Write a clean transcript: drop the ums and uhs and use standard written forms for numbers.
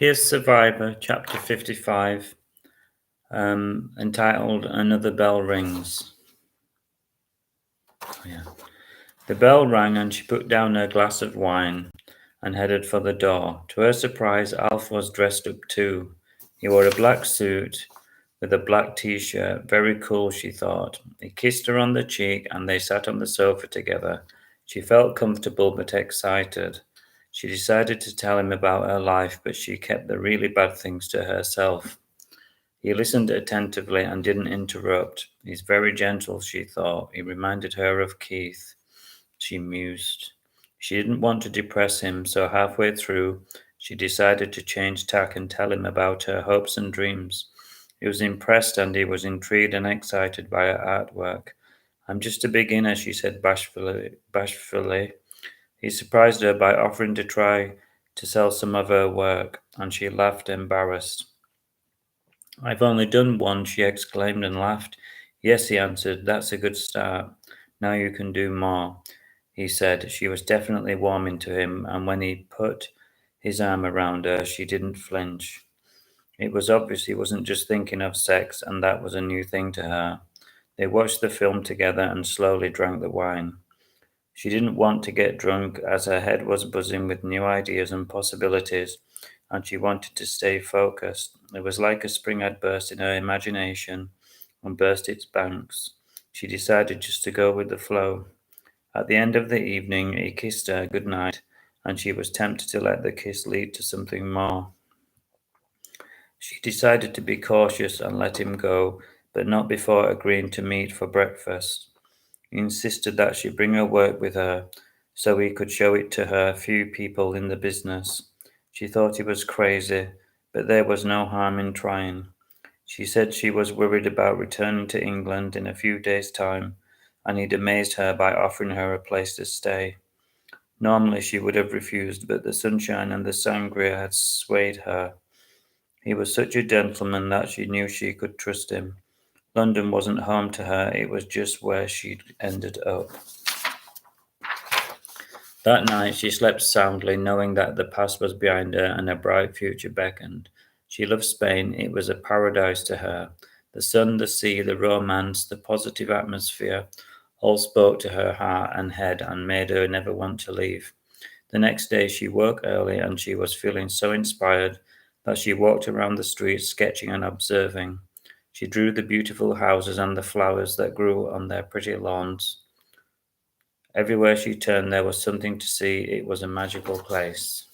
Here's Survivor, chapter 55, entitled Another Bell Rings. Oh, yeah. The bell rang and she put down her glass of wine and headed for the door. To her surprise, Alf was dressed up too. He wore a black suit with a black t-shirt. Very cool, she thought. He kissed her on the cheek and they sat on the sofa together. She felt comfortable but excited. She decided to tell him about her life, but she kept the really bad things to herself. He listened attentively and didn't interrupt. He's very gentle, she thought. He reminded her of Keith. She mused. She didn't want to depress him, so halfway through, she decided to change tack and tell him about her hopes and dreams. He was impressed and he was intrigued and excited by her artwork. I'm just a beginner, she said bashfully. He surprised her by offering to try to sell some of her work, and she laughed, embarrassed. I've only done one, she exclaimed and laughed. Yes, he answered, that's a good start. Now you can do more, he said. She was definitely warming to him, and when he put his arm around her, she didn't flinch. It was obvious he wasn't just thinking of sex, and that was a new thing to her. They watched the film together and slowly drank the wine. She didn't want to get drunk as her head was buzzing with new ideas and possibilities, and she wanted to stay focused. It was like a spring had burst in her imagination and burst its banks. She decided just to go with the flow. At the end of the evening, he kissed her good night, and she was tempted to let the kiss lead to something more. She decided to be cautious and let him go, but not before agreeing to meet for breakfast. He insisted that she bring her work with her so he could show it to her few people in the business. She thought he was crazy, but there was no harm in trying. She said she was worried about returning to England in a few days' time, and he'd amazed her by offering her a place to stay. Normally she would have refused, but the sunshine and the sangria had swayed her. He was such a gentleman that she knew she could trust him. London wasn't home to her, it was just where she'd ended up. That night she slept soundly, knowing that the past was behind her and a bright future beckoned. She loved Spain, it was a paradise to her. The sun, the sea, the romance, the positive atmosphere all spoke to her heart and head and made her never want to leave. The next day she woke early and she was feeling so inspired that she walked around the streets sketching and observing. She drew the beautiful houses and the flowers that grew on their pretty lawns. Everywhere she turned there was something to see. It was a magical place.